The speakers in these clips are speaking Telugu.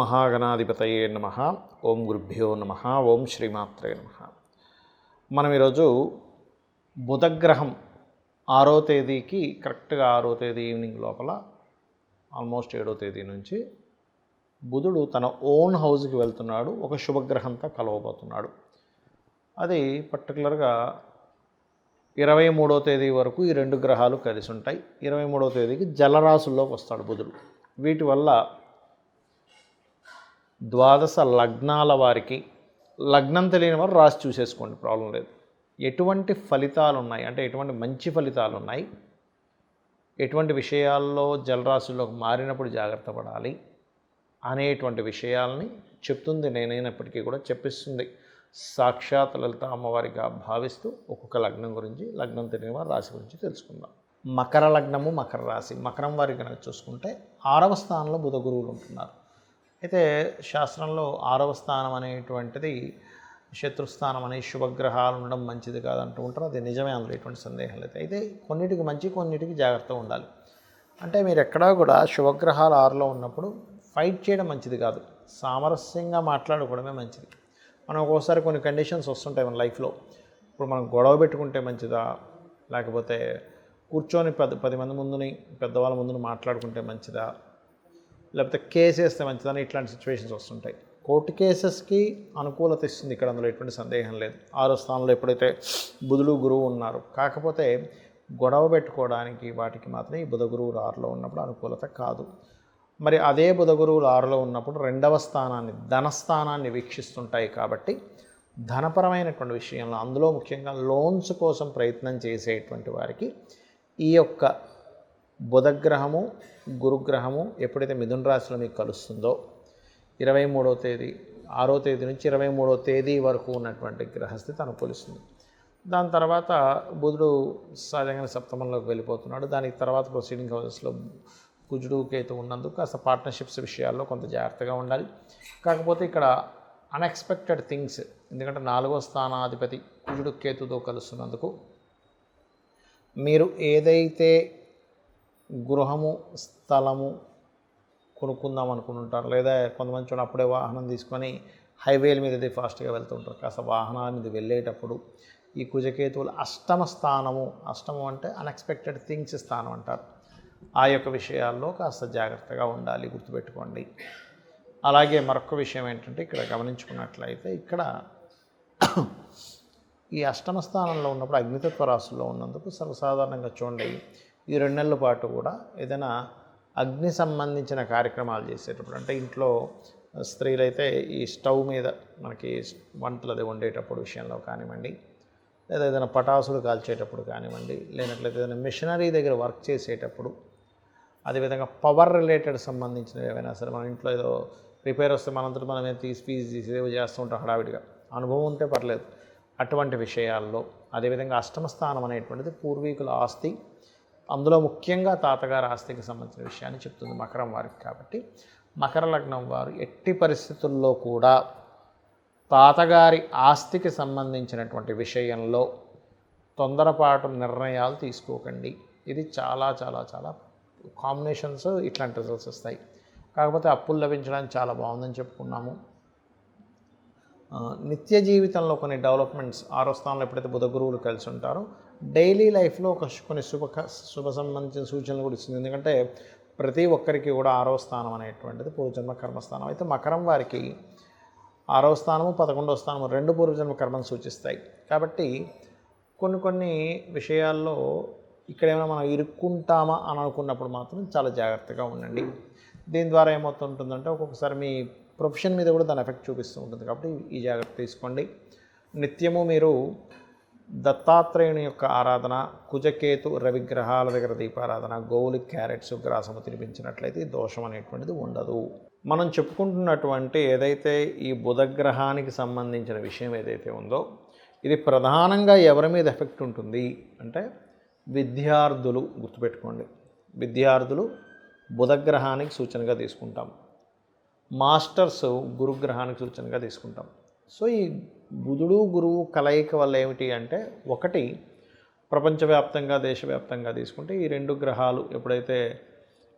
మహాగణాధిపతయే నమః. ఓం గురుభ్యో నమః. ఓం శ్రీమాత్రే నమః. మనం ఈరోజు బుధగ్రహం 6వ తేదీకి కరెక్ట్గా 6వ తేదీ ఈవినింగ్ లోపల ఆల్మోస్ట్ 7వ తేదీ నుంచి బుధుడు తన ఓన్ హౌస్కి వెళ్తున్నాడు. ఒక శుభగ్రహంతో కలవబోతున్నాడు. అది పర్టికులర్గా 23వ తేదీ వరకు ఈ రెండు గ్రహాలు కలిసి ఉంటాయి. 23వ తేదీకి జలరాశుల్లోకి వస్తాడు బుధుడు. వీటి వల్ల ద్వాదశ లగ్నాల వారికి, లగ్నం తెలియని వారు రాసి చూసేసుకోండి, ప్రాబ్లం లేదు. ఎటువంటి ఫలితాలు ఉన్నాయి అంటే ఎటువంటి మంచి ఫలితాలు ఉన్నాయి, ఎటువంటి విషయాల్లో జలరాశుల్లోకి మారినప్పుడు జాగ్రత్త పడాలి అనేటువంటి విషయాల్ని చెప్తుంది. నేనైనప్పటికీ కూడా చెప్పిస్తుంది సాక్షాత్ లలిత అమ్మవారిగా భావిస్తూ ఒక్కొక్క లగ్నం గురించి, లగ్నం తెలియని వారి రాశి గురించి తెలుసుకుందాం. మకర లగ్నము, మకర రాశి. మకరం వారికి కనుక చూసుకుంటే 6వ స్థానంలో బుధ గురువులు ఉంటున్నారు. అయితే శాస్త్రంలో 6వ స్థానం అనేటువంటిది శత్రుస్థానం అనే శుభగ్రహాలు ఉండడం మంచిది కాదంటూ ఉంటారు. అది నిజమే, అందులో ఎటువంటి సందేహం లేదు. అయితే కొన్నిటికి మంచి, కొన్నిటికి జాగ్రత్తగా ఉండాలి. అంటే మీరు ఎక్కడా కూడా శుభగ్రహాలు 6లో ఉన్నప్పుడు ఫైట్ చేయడం మంచిది కాదు, సామరస్యంగా మాట్లాడుకోవడమే మంచిది. మనం ఒక్కోసారి కొన్ని కండిషన్స్ వస్తుంటాయి మన లైఫ్లో. ఇప్పుడు మనం గొడవ పెట్టుకుంటే మంచిదా, లేకపోతే కూర్చొని 10 మంది ముందుని, పెద్దవాళ్ళ ముందుని మాట్లాడుకుంటే మంచిదా, లేకపోతే కేసు వేస్తే మంచిదని ఇట్లాంటి సిచ్యువేషన్స్ వస్తుంటాయి. కోర్టు కేసెస్కి అనుకూలత ఇస్తుంది ఇక్కడ, అందులో ఎటువంటి సందేహం లేదు. 6వ స్థానంలో ఎప్పుడైతే బుధుడు గురువు ఉన్నారు. కాకపోతే గొడవ పెట్టుకోవడానికి వాటికి మాత్రం ఈ బుధ గురువులు 6లో ఉన్నప్పుడు అనుకూలత కాదు. మరి అదే బుధ గురువులు 6లో ఉన్నప్పుడు 2వ స్థానాన్ని, ధనస్థానాన్ని వీక్షిస్తుంటాయి. కాబట్టి ధనపరమైనటువంటి విషయంలో, అందులో ముఖ్యంగా లోన్స్ కోసం ప్రయత్నం చేసేటువంటి వారికి ఈ యొక్క బుధగ్రహము, గురుగ్రహము ఎప్పుడైతే మిథున రాశిలో మీకు కలుస్తుందో 23వ తేదీ, 6వ తేదీ నుంచి 23వ తేదీ వరకు ఉన్నటువంటి గ్రహస్థితి అనుకూలిస్తుంది. దాని తర్వాత బుధుడు సహజంగానే సప్తమంలోకి వెళ్ళిపోతున్నాడు. దానికి తర్వాత ప్రొసీడింగ్ హౌసెస్లో కుజుడు, కేతు ఉన్నందుకు కాస్త పార్ట్నర్షిప్స్ విషయాల్లో కొంత జాగ్రత్తగా ఉండాలి. కాకపోతే ఇక్కడ అన్ఎక్స్పెక్టెడ్ థింగ్స్, ఎందుకంటే 4వ స్థానాధిపతి కుజుడు కేతుతో కలుస్తున్నందుకు మీరు ఏదైతే గృహము, స్థలము కొనుక్కుందాం అనుకుంటుంటారు, లేదా కొంతమంది చూడండి అప్పుడే వాహనం తీసుకొని హైవేల మీద ఫాస్ట్గా వెళ్తుంటారు. కాస్త వాహనాల మీద వెళ్ళేటప్పుడు ఈ కుజకేతువులు అష్టమ స్థానము, అష్టమం అంటే అన్ఎక్స్పెక్టెడ్ థింగ్స్ స్థానం అంటారు. ఆ యొక్క విషయాల్లో కాస్త జాగ్రత్తగా ఉండాలి, గుర్తుపెట్టుకోండి. అలాగే మరొక విషయం ఏంటంటే ఇక్కడ గమనించుకున్నట్లయితే ఇక్కడ ఈ అష్టమ స్థానంలో ఉన్నప్పుడు అగ్నితత్వ రాశుల్లో ఉన్నందుకు సర్వసాధారణంగా చూడండి ఈ 2 నెలల పాటు కూడా ఏదైనా అగ్ని సంబంధించిన కార్యక్రమాలు చేసేటప్పుడు, అంటే ఇంట్లో స్త్రీలైతే ఈ స్టవ్ మీద మనకి వంటలు అది వండేటప్పుడు విషయంలో కానివ్వండి, లేదా ఏదైనా పటాసులు కాల్చేటప్పుడు కానివ్వండి, లేనట్లయితే ఏదైనా మిషనరీ దగ్గర వర్క్ చేసేటప్పుడు, అదేవిధంగా పవర్ రిలేటెడ్ సంబంధించినవి ఏవైనా సరే, మన ఇంట్లో ఏదో రిపేర్ వస్తే మనంతటి మనమే తీసి సేవ్ చేస్తూ ఉంటాం హడావిడిగా, అనుభవం ఉంటే పర్లేదు. అటువంటి విషయాల్లో, అదేవిధంగా అష్టమ స్థానం అనేటువంటిది పూర్వీకుల ఆస్తి, అందులో ముఖ్యంగా తాతగారి ఆస్తికి సంబంధించిన విషయాన్ని చెప్తుంది మకరం వారికి. కాబట్టి మకర లగ్నం వారు ఎట్టి పరిస్థితుల్లో కూడా తాతగారి ఆస్తికి సంబంధించినటువంటి విషయంలో తొందరపాటు నిర్ణయాలు తీసుకోకండి. ఇది చాలా చాలా చాలా కాంబినేషన్స్ ఇట్లాంటి రిజల్ట్స్ వస్తాయి. కాకపోతే అప్పులు లభించడానికి చాలా బాగుందని చెప్పుకున్నాము. నిత్య జీవితంలో కొన్ని డెవలప్మెంట్స్ 6వ స్థానంలో ఎప్పుడైతే బుధ గురువులు కలిసి ఉంటారో డైలీ లైఫ్లో కొన్ని శుభ సంబంధించిన సూచనలు కూడా ఇస్తుంది. ఎందుకంటే ప్రతి ఒక్కరికి కూడా 6వ స్థానం అనేటువంటిది పూర్వజన్మ కర్మస్థానం. అయితే మకరం వారికి 6వ స్థానము, 11వ స్థానము 2 పూర్వజన్మ కర్మను సూచిస్తాయి. కాబట్టి కొన్ని విషయాల్లో ఇక్కడ ఏమైనా మనం ఇరుక్కుంటామా అని అనుకున్నప్పుడు మాత్రం చాలా జాగ్రత్తగా ఉండండి. దీని ద్వారా ఏమవుతుంటుందంటే ఒక్కొక్కసారి మీ ప్రొఫెషన్ మీద కూడా దాని ఎఫెక్ట్ చూపిస్తూ ఉంటుంది. కాబట్టి ఈ జాగ్రత్త తీసుకోండి. నిత్యము మీరు దత్తాత్రేయుని యొక్క ఆరాధన, కుజకేతు రవిగ్రహాల దగ్గర దీపారాధన, గోవులకి క్యారెట్స్, గ్రాసము తినిపించినట్లయితే దోషం అనేటువంటిది ఉండదు. మనం చెప్పుకుంటున్నటువంటి ఏదైతే ఈ బుధగ్రహానికి సంబంధించిన విషయం ఏదైతే ఉందో ఇది ప్రధానంగా ఎవరి మీద ఎఫెక్ట్ ఉంటుంది అంటే విద్యార్థులు. గుర్తుపెట్టుకోండి, విద్యార్థులు బుధగ్రహానికి సూచనగా తీసుకుంటాం, మాస్టర్స్ గురుగ్రహానికి సూచనగా తీసుకుంటాం. సో ఈ బుధుడు గురువు కలయిక వల్ల ఏమిటి అంటే, ఒకటి ప్రపంచవ్యాప్తంగా, దేశవ్యాప్తంగా తీసుకుంటే ఈ 2 గ్రహాలు ఎప్పుడైతే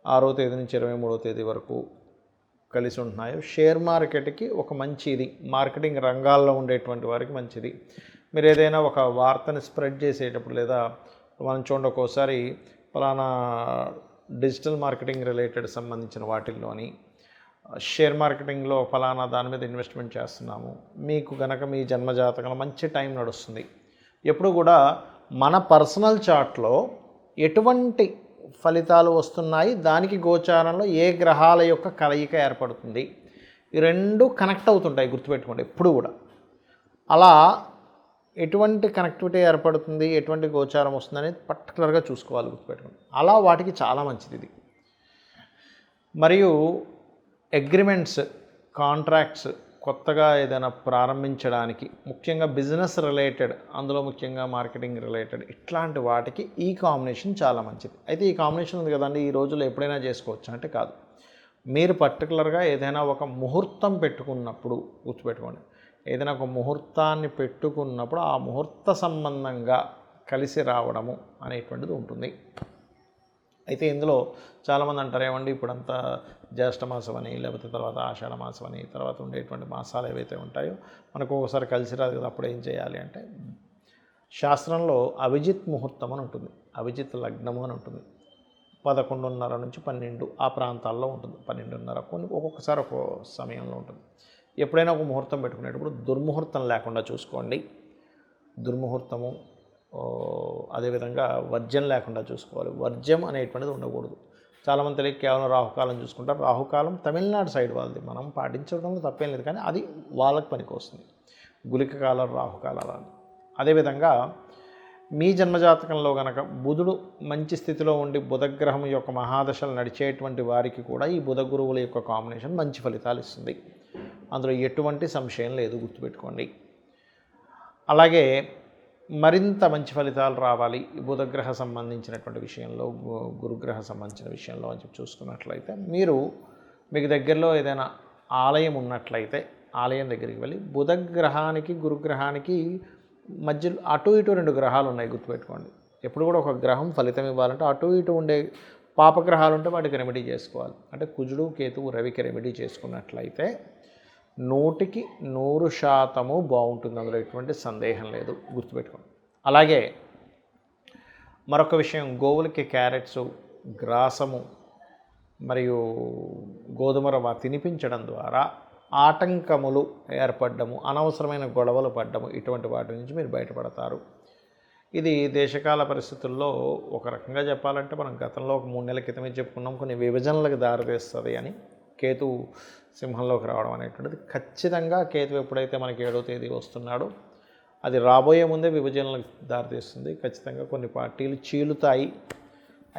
6వ తేదీ నుంచి 23వ తేదీ వరకు కలిసి ఉంటున్నాయో షేర్ మార్కెట్కి ఒక మంచిది, మార్కెటింగ్ రంగాల్లో ఉండేటువంటి వారికి మంచిది. మీరు ఏదైనా ఒక వార్తని స్ప్రెడ్ చేసేటప్పుడు లేదా మనం చూడండి ఒక్కోసారి ఫలానా డిజిటల్ మార్కెటింగ్ రిలేటెడ్ సంబంధించిన వాటిల్లోని షేర్ మార్కెటింగ్లో ఫలానా దాని మీద ఇన్వెస్ట్మెంట్ చేస్తున్నాము, మీకు కనుక మీ జన్మజాతకంలో మంచి టైం నడుస్తుంది. ఎప్పుడు కూడా మన పర్సనల్ చార్ట్లో ఎటువంటి ఫలితాలు వస్తున్నాయి, దానికి గోచారంలో ఏ గ్రహాల యొక్క కలయిక ఏర్పడుతుంది, ఈ రెండు కనెక్ట్ అవుతుంటాయి, గుర్తుపెట్టుకోండి ఎప్పుడు కూడా. అలా ఎటువంటి కనెక్టివిటీ ఏర్పడుతుంది, ఎటువంటి గోచారం వస్తుంది అనేది పర్టికులర్గా చూసుకోవాలి, గుర్తుపెట్టుకోండి. అలా వాటికి చాలా మంచిది ఇది. మరియు అగ్రిమెంట్స్, కాంట్రాక్ట్స్ కొత్తగా ఏదైనా ప్రారంభించడానికి, ముఖ్యంగా బిజినెస్ రిలేటెడ్, అందులో ముఖ్యంగా మార్కెటింగ్ రిలేటెడ్ ఇట్లాంటి వాటికి ఈ కాంబినేషన్ చాలా మంచిది. అయితే ఈ కాంబినేషన్ ఉంది కదండి, ఈ రోజుల్లో ఎప్పుడైనా చేసుకోవచ్చు అంటే కాదు. మీరు పర్టికులర్గా ఏదైనా ఒక ముహూర్తం పెట్టుకున్నప్పుడు, గుర్తుపెట్టుకోండి, ఏదైనా ఒక ముహూర్తాన్ని పెట్టుకున్నప్పుడు ఆ ముహూర్త సంబంధంగా కలిసి రావడము అనేటువంటిది ఉంటుంది. అయితే ఇందులో చాలామంది అంటారు, ఏమండి ఇప్పుడంతా జ్యేష్ఠమాసం అని, లేకపోతే తర్వాత ఆషాఢ మాసం అని, తర్వాత ఉండేటువంటి మాసాలు ఏవైతే ఉంటాయో మనకు ఒకసారి కలిసి రాదు కదా, అప్పుడు ఏం చేయాలి అంటే, శాస్త్రంలో అభిజిత్ ముహూర్తం అని ఉంటుంది, అభిజిత్ లగ్నము అని ఉంటుంది. 11:30 నుంచి 12 ఆ ప్రాంతాల్లో ఉంటుంది. 12:30 కొన్ని ఒక్కొక్కసారి ఒక్కో సమయంలో ఉంటుంది. ఎప్పుడైనా ఒక ముహూర్తం పెట్టుకునేటప్పుడు దుర్ముహూర్తం లేకుండా చూసుకోండి. దుర్ముహూర్తము, అదేవిధంగా వర్జ్యం లేకుండా చూసుకోవాలి. వర్జ్యం అనేటువంటిది ఉండకూడదు. చాలామంది తెలియక కేవలం రాహుకాలం చూసుకుంటారు. రాహుకాలం తమిళనాడు సైడ్ వాళ్ళది, మనం పాటించడంలో తప్పేం లేదు, కానీ అది వాళ్ళకి పనికి వస్తుంది. గుళిక కాలం, రాహుకాలాలు అని. అదేవిధంగా మీ జన్మజాతకంలో కనుక బుధుడు మంచి స్థితిలో ఉండి బుధగ్రహం యొక్క మహాదశలు నడిచేటువంటి వారికి కూడా ఈ బుధ గురువుల యొక్క కాంబినేషన్ మంచి ఫలితాలు ఇస్తుంది. అందులో ఎటువంటి సంశయం లేదు, గుర్తుపెట్టుకోండి. అలాగే మరింత మంచి ఫలితాలు రావాలి బుధగ్రహ సంబంధించినటువంటి విషయంలో, గురుగ్రహ సంబంధించిన విషయంలో అని చెప్పి చూసుకున్నట్లయితే, మీకు దగ్గరలో ఏదైనా ఆలయం ఉన్నట్లయితే ఆలయం దగ్గరికి వెళ్ళి, బుధగ్రహానికి గురుగ్రహానికి మధ్యలో అటు ఇటు 2 గ్రహాలు ఉన్నాయి, గుర్తుపెట్టుకోండి. ఎప్పుడు కూడా ఒక గ్రహం ఫలితం ఇవ్వాలంటే అటు ఇటు ఉండే పాపగ్రహాలు ఉంటే వాటికి రెమెడీ చేసుకోవాలి. అంటే కుజుడు, కేతువు, రవికి రెమెడీ చేసుకున్నట్లయితే 100% బాగుంటుంది, అందులో ఎటువంటి సందేహం లేదు, గుర్తుపెట్టుకోండి. అలాగే మరొక విషయం, గోవులకి క్యారెట్స్, గ్రాసము మరియు గోధుమ రవ్వ తినిపించడం ద్వారా ఆటంకములు ఏర్పడము, అనవసరమైన గొడవలు పడ్డము, ఇటువంటి వాటి నుంచి మీరు బయటపడతారు. ఇది దేశకాల పరిస్థితుల్లో ఒక రకంగా చెప్పాలంటే మనం గతంలో ఒక 3 నెలల క్రితమే చెప్పుకున్నాం, కొన్ని విభజనలకు దారితీస్తుంది అని. కేతు సింహంలోకి రావడం అనేటువంటిది ఖచ్చితంగా, కేతు ఎప్పుడైతే మనకి 7వ తేదీ వస్తున్నాడో అది రాబోయే ముందే విభజనలకు దారితీస్తుంది. ఖచ్చితంగా కొన్ని పార్టీలు చీలుతాయి.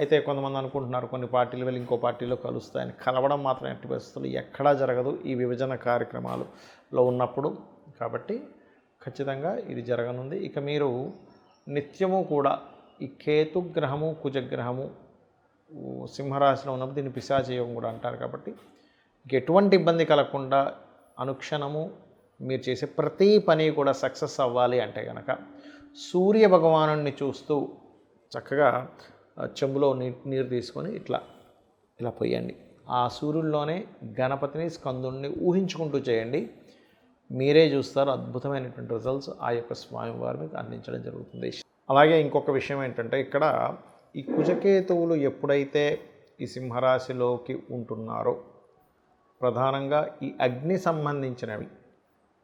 అయితే కొంతమంది అనుకుంటున్నారు కొన్ని పార్టీలు వెళ్ళి ఇంకో పార్టీలో కలుస్తాయని. కలవడం మాత్రం ఎట్టి పరిస్థితులు ఎక్కడా జరగదు ఈ విభజన కార్యక్రమాలలో ఉన్నప్పుడు. కాబట్టి ఖచ్చితంగా ఇది జరగనుంది. ఇక మీరు నిత్యము కూడా ఈ కేతుగ్రహము, కుజగ్రహము సింహరాశిలో ఉన్నప్పుడు దీన్ని పిశాచయోగం కూడా అంటారు. కాబట్టి ఎటువంటి ఇబ్బంది కలగకుండా అనుక్షణము మీరు చేసే ప్రతి పని కూడా సక్సెస్ అవ్వాలి అంటే కనుక సూర్య భగవానుడిని చూస్తూ చక్కగా చెంబులో నీరు తీసుకొని ఇలా పోయండి. ఆ సూర్యుల్లోనే గణపతిని, స్కందుడిని ఊహించుకుంటూ చేయండి. మీరే చూస్తారు అద్భుతమైనటువంటి రిజల్ట్స్ ఆ యొక్క స్వామివారు మీకు అందించడం జరుగుతుంది. అలాగే ఇంకొక విషయం ఏంటంటే, ఇక్కడ ఈ కుజకేతువులు ఎప్పుడైతే ఈ సింహరాశిలోకి ఉంటున్నారో, ప్రధానంగా ఈ అగ్ని సంబంధించినవి,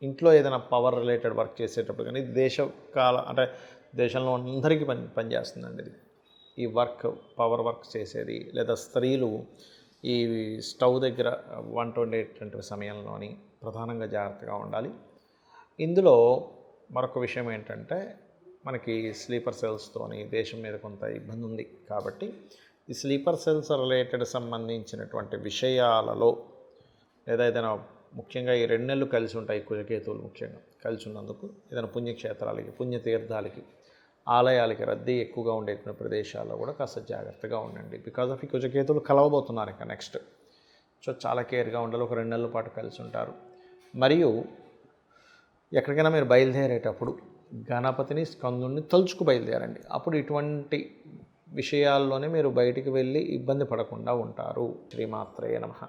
ఇంట్లో ఏదైనా పవర్ రిలేటెడ్ వర్క్ చేసేటప్పుడు కానీ, దేశకాల అంటే దేశంలో అందరికీ పనిచేస్తుందండి ఇది. ఈ పవర్ వర్క్ చేసేది, లేదా స్త్రీలు ఈ స్టవ్ దగ్గర వంట వండేటువంటి సమయంలోని ప్రధానంగా జాగ్రత్తగా ఉండాలి. ఇందులో మరొక విషయం ఏంటంటే, మనకి స్లీపర్ సెల్స్తోని దేశం మీద కొంత ఇబ్బంది ఉంది. కాబట్టి ఈ స్లీపర్ సెల్స్ రిలేటెడ్ సంబంధించినటువంటి విషయాలలో, లేదా ఏదైనా ముఖ్యంగా ఈ 2 నెలలు కలిసి ఉంటాయి కుజకేతువులు ముఖ్యంగా కలిసి ఉన్నందుకు, ఏదైనా పుణ్యక్షేత్రాలకి, పుణ్యతీర్థాలకి, ఆలయాలకి రద్దీ ఎక్కువగా ఉండేటువంటి ప్రదేశాల్లో కూడా కాస్త జాగ్రత్తగా ఉండండి. బికాజ్ ఆఫ్ ఈ కుజకేతువులు కలవబోతున్నారు ఇంకా నెక్స్ట్. సో చాలా కేర్గా ఉండాలి. ఒక 2 నెలల పాటు కలిసి ఉంటారు. మరియు ఎక్కడికైనా మీరు బయలుదేరేటప్పుడు గణపతిని, స్కందుడిని తలుచుకు బయలుదేరండి. అప్పుడు ఇటువంటి విషయాల్లోనే మీరు బయటికి వెళ్ళి ఇబ్బంది పడకుండా ఉంటారు. శ్రీమాత్రే నమః.